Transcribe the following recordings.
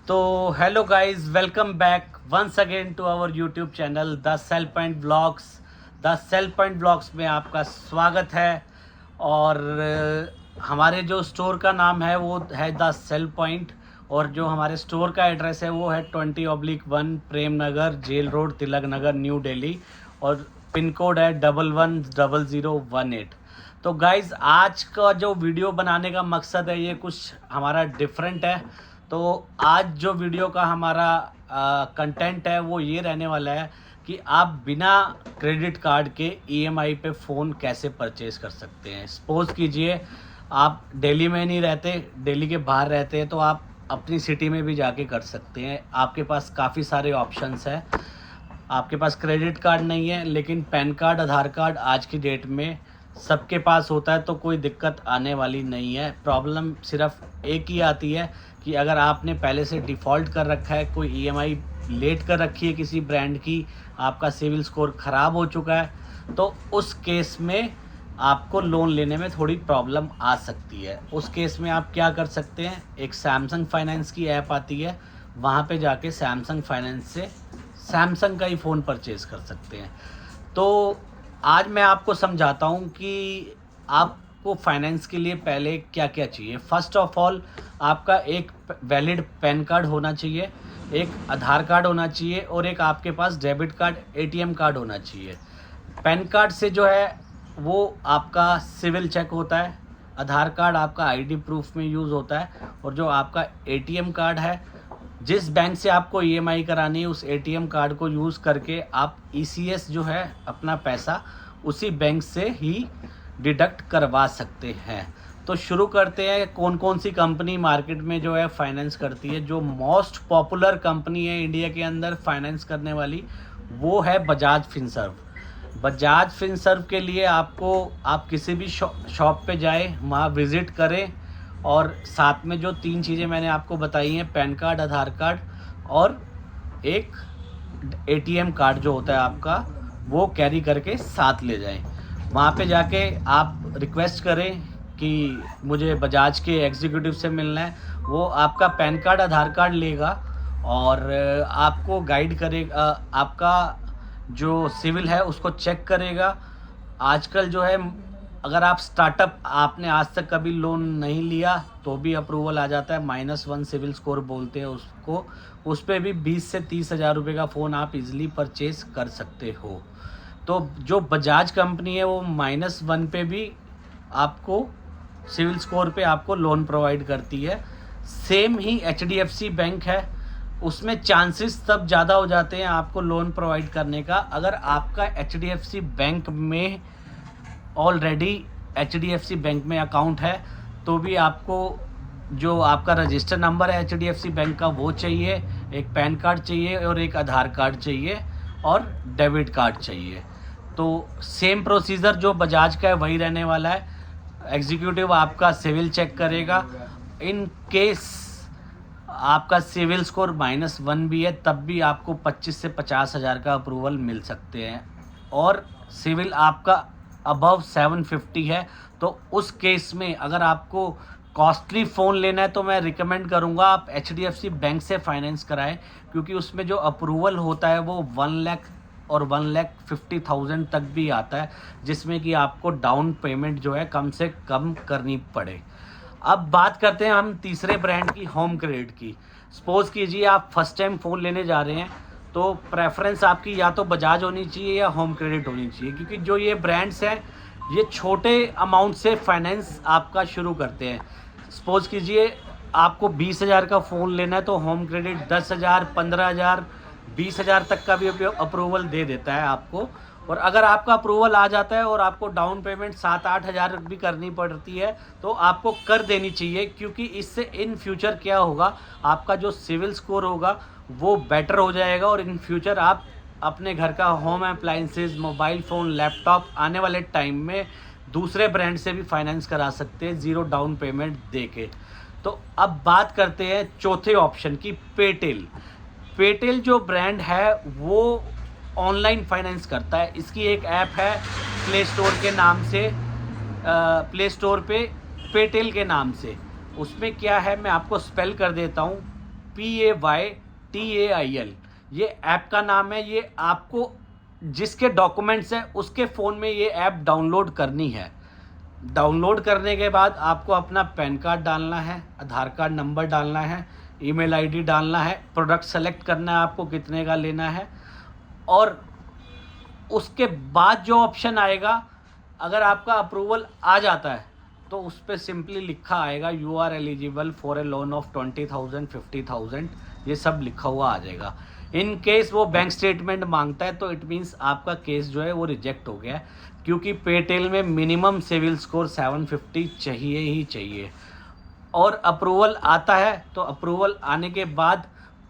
तो hello guys, welcome back once again to our YouTube channel the sale point blogs. The sale point blogs में आपका स्वागत है। और हमारे जो स्टोर का नाम है वो है द सेल पॉइंट, और जो हमारे स्टोर का एड्रेस है वो है 20/1 Prem Nagar, jail road, Tilak Nagar, new Delhi, और पिन कोड है 110018। तो गाइज़, आज का जो वीडियो बनाने का मकसद है ये कुछ हमारा डिफरेंट है। तो आज जो वीडियो का हमारा कंटेंट है वो ये रहने वाला है कि आप बिना क्रेडिट कार्ड के ईएमआई पे फ़ोन कैसे परचेज़ कर सकते हैं। सपोज़ कीजिए आप दिल्ली में नहीं रहते, दिल्ली के बाहर रहते हैं, तो आप अपनी सिटी में भी जाके कर सकते हैं। आपके पास काफ़ी सारे ऑप्शंस हैं। आपके पास क्रेडिट कार्ड नहीं है लेकिन पैन कार्ड, आधार कार्ड आज की डेट में सबके पास होता है, तो कोई दिक्कत आने वाली नहीं है। प्रॉब्लम सिर्फ एक ही आती है कि अगर आपने पहले से डिफ़ॉल्ट कर रखा है, कोई ईएमआई लेट कर रखी है किसी ब्रांड की, आपका सिविल स्कोर ख़राब हो चुका है, तो उस केस में आपको लोन लेने में थोड़ी प्रॉब्लम आ सकती है। उस केस में आप क्या कर सकते हैं, एक सैमसंग फाइनेंस की ऐप आती है, वहाँ पे जाके सैमसंग फाइनेंस से सैमसंग का ही फ़ोन परचेज़ कर सकते हैं। तो आज मैं आपको समझाता हूँ कि आपको फाइनेंस के लिए पहले क्या क्या चाहिए। फ़र्स्ट ऑफ ऑल, आपका एक वैलिड पैन कार्ड होना चाहिए, एक आधार कार्ड होना चाहिए, और एक आपके पास डेबिट कार्ड, एटीएम कार्ड होना चाहिए। पैन कार्ड से जो है वो आपका सिविल चेक होता है, आधार कार्ड आपका आईडी प्रूफ में यूज़ होता है, और जो आपका एटीएम कार्ड है, जिस बैंक से आपको ईएमआई करानी है उस एटीएम कार्ड को यूज़ करके आप ईसीएस जो है अपना पैसा उसी बैंक से ही डिडक्ट करवा सकते हैं। तो शुरू करते हैं, कौन कौन सी कंपनी मार्केट में जो है फाइनेंस करती है। जो मोस्ट पॉपुलर कंपनी है इंडिया के अंदर फाइनेंस करने वाली, वो है बजाज फिनसर्व। बजाज फिनसर्व के लिए आपको आप किसी भी शॉप पे जाए, वहाँ विज़िट करें, और साथ में जो 3 चीज़ें मैंने आपको बताई हैं, पैन कार्ड, आधार कार्ड और एक एटीएम कार्ड जो होता है आपका, वो कैरी करके साथ ले जाएं। वहाँ पे जाके आप रिक्वेस्ट करें कि मुझे बजाज के एग्जीक्यूटिव से मिलना है। वो आपका पैन कार्ड, आधार कार्ड लेगा और आपको गाइड करेगा, आपका जो सिविल है उसको चेक करेगा। आजकल जो है, अगर आप स्टार्टअप, आपने आज तक कभी लोन नहीं लिया तो भी अप्रूवल आ जाता है, -1 सिविल स्कोर बोलते हैं उसको। उस पर भी 20 से 30 हज़ार रुपये का फ़ोन आप इजीली परचेज़ कर सकते हो। तो जो बजाज कंपनी है वो -1 पे भी आपको सिविल स्कोर पे आपको लोन प्रोवाइड करती है। सेम ही एचडीएफसी बैंक है, उसमें चांसेस तब ज़्यादा हो जाते हैं आपको लोन प्रोवाइड करने का अगर आपका एचडीएफसी बैंक में ऑलरेडी एचडीएफसी बैंक में अकाउंट है। तो भी आपको जो आपका रजिस्टर नंबर है एचडीएफसी बैंक का वो चाहिए, एक पैन कार्ड चाहिए, और एक आधार कार्ड चाहिए, और डेबिट कार्ड चाहिए। तो सेम प्रोसीजर जो बजाज का है वही रहने वाला है। एग्जीक्यूटिव आपका सिविल चेक करेगा। इन केस आपका सिविल स्कोर -1 भी है, तब भी आपको 25 से 50 हज़ार का अप्रूवल मिल सकते हैं। और सिविल आपका अबव 750 है, तो उस केस में अगर आपको कॉस्टली फ़ोन लेना है तो मैं रिकमेंड करूंगा आप एचडीएफसी बैंक से फाइनेंस कराएं, क्योंकि उसमें जो अप्रूवल होता है वो 1 लाख और 1,50,000 तक भी आता है, जिसमें कि आपको डाउन पेमेंट जो है कम से कम करनी पड़े। अब बात करते हैं हम तीसरे ब्रांड की, होम क्रेडिट की। सपोज़ कीजिए आप फर्स्ट टाइम फ़ोन लेने जा रहे हैं, तो प्रेफरेंस आपकी या तो बजाज होनी चाहिए या होम क्रेडिट होनी चाहिए, क्योंकि जो ये ब्रांड्स हैं ये छोटे अमाउंट से फाइनेंस आपका शुरू करते हैं। सपोज़ कीजिए आपको 20 हज़ार का फ़ोन लेना है तो होम क्रेडिट 10 हज़ार, 15 हज़ार, 20 हज़ार तक का भी अप्रूवल दे देता है आपको। और अगर आपका अप्रूवल आ जाता है और आपको डाउन पेमेंट 7-8 हज़ार भी करनी पड़ती है तो आपको कर देनी चाहिए, क्योंकि इससे इन फ्यूचर क्या होगा, आपका जो सिविल स्कोर होगा वो बेटर हो जाएगा, और इन फ्यूचर आप अपने घर का home appliances, mobile phone, laptop आने वाले टाइम में दूसरे ब्रांड से भी फाइनेंस करा सकते हैं ज़ीरो डाउन पेमेंट दे के। तो अब बात करते हैं चौथे ऑप्शन की, पेटेल। पेटेल जो ब्रांड है वो ऑनलाइन फाइनेंस करता है। इसकी एक ऐप है प्ले स्टोर के नाम से, प्ले स्टोर पे पेटेल के नाम से। उसमें क्या है मैं आपको स्पेल कर देता हूँ, PAYTAIL, ये ऐप का नाम है। ये आपको जिसके डॉक्यूमेंट्स हैं उसके फ़ोन में ये ऐप डाउनलोड करनी है। डाउनलोड करने के बाद आपको अपना पैन कार्ड डालना है, आधार कार्ड नंबर डालना है, ईमेल आईडी डालना है, प्रोडक्ट सेलेक्ट करना है आपको कितने का लेना है, और उसके बाद जो ऑप्शन आएगा, अगर आपका अप्रूवल आ जाता है तो उस पर सिंपली लिखा आएगा you are eligible for a loan of 20,000 50,000, ये सब लिखा हुआ आ जाएगा। इन केस वो बैंक स्टेटमेंट मांगता है तो इट मीन्स आपका केस जो है वो रिजेक्ट हो गया है, क्योंकि पेटेल में मिनिमम सिविल स्कोर 750 चाहिए ही चाहिए। और अप्रूवल आता है तो अप्रूवल आने के बाद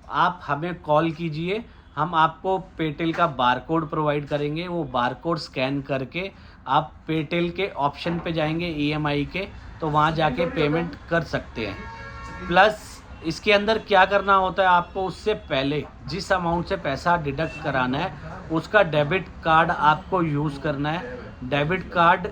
आप हमें कॉल कीजिए, हम आपको पेटेल का बारकोड प्रोवाइड करेंगे। वो बारकोड स्कैन करके आप पेटेल के ऑप्शन पे जाएंगे EMI के, तो वहाँ जाके पेमेंट कर सकते हैं। प्लस इसके अंदर क्या करना होता है, आपको उससे पहले जिस अमाउंट से पैसा डिडक्ट कराना है उसका डेबिट कार्ड आपको यूज़ करना है। डेबिट कार्ड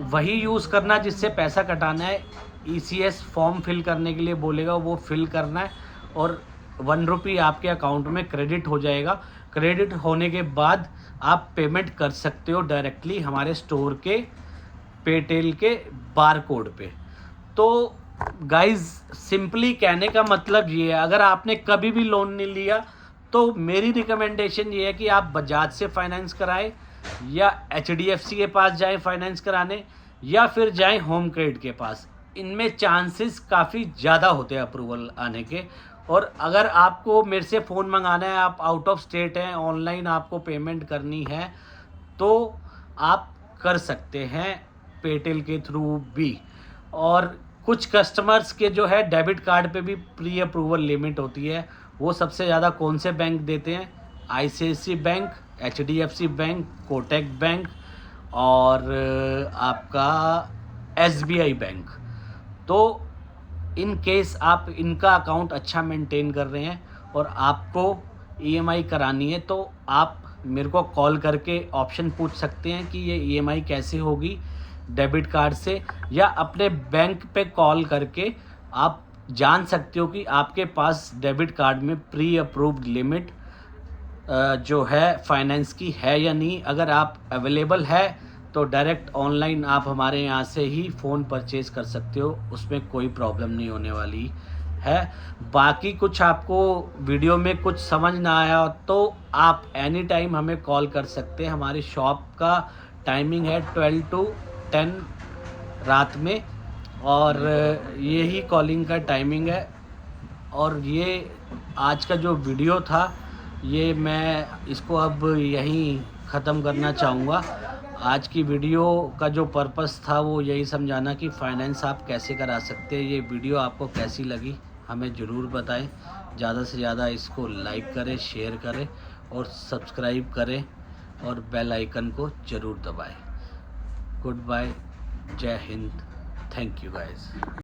वही यूज़ करना जिससे पैसा कटाना है। ECS फॉर्म फिल करने के लिए बोलेगा, वो फिल करना है और 1 रुपये आपके अकाउंट में क्रेडिट हो जाएगा। क्रेडिट होने के बाद आप पेमेंट कर सकते हो डायरेक्टली हमारे स्टोर के पेटेल के बारकोड पे। तो गाइज सिंपली कहने का मतलब ये है, अगर आपने कभी भी लोन नहीं लिया तो मेरी रिकमेंडेशन ये है कि आप बजाज से फाइनेंस कराएं या HDFC के पास जाएं फाइनेंस कराने, या फिर जाएं होम क्रेडिट के पास। इनमें चांसेस काफ़ी ज़्यादा होते हैं अप्रूवल आने के। और अगर आपको मेरे से फ़ोन मंगाना है, आप आउट ऑफ स्टेट हैं, ऑनलाइन आपको पेमेंट करनी है, तो आप कर सकते हैं पेटेल के थ्रू भी। और कुछ कस्टमर्स के जो है डेबिट कार्ड पे भी प्री अप्रूवल लिमिट होती है। वो सबसे ज़्यादा कौन से बैंक देते हैं? ICICI bank, HDFC bank, Kotak bank और आपका SBI बैंक। तो इन केस आप इनका अकाउंट अच्छा मेंटेन कर रहे हैं और आपको EMI करानी है, तो आप मेरे को कॉल करके ऑप्शन पूछ सकते हैं कि ये EMI कैसे होगी डेबिट कार्ड से, या अपने बैंक पे कॉल करके आप जान सकते हो कि आपके पास डेबिट कार्ड में प्री अप्रूव्ड लिमिट जो है फाइनेंस की है या नहीं। अगर आप अवेलेबल है तो डायरेक्ट ऑनलाइन आप हमारे यहाँ से ही फ़ोन परचेज़ कर सकते हो, उसमें कोई प्रॉब्लम नहीं होने वाली है। बाकी कुछ आपको वीडियो में कुछ समझ ना आया तो आप एनी टाइम हमें कॉल कर सकते हैं। हमारी शॉप का टाइमिंग है 12 to 10 रात में, और यही कॉलिंग का टाइमिंग है। और ये आज का जो वीडियो था ये मैं इसको अब यहीं ख़त्म करना चाहूँगा। आज की वीडियो का जो पर्पस था वो यही समझाना कि फ़ाइनेंस आप कैसे करा सकते हैं। ये वीडियो आपको कैसी लगी हमें ज़रूर बताएं। ज़्यादा से ज़्यादा इसको लाइक करें, शेयर करें और सब्सक्राइब करें और बेल आइकन को ज़रूर दबाएं। गुड बाय, जय हिंद, थैंक यू गाइस।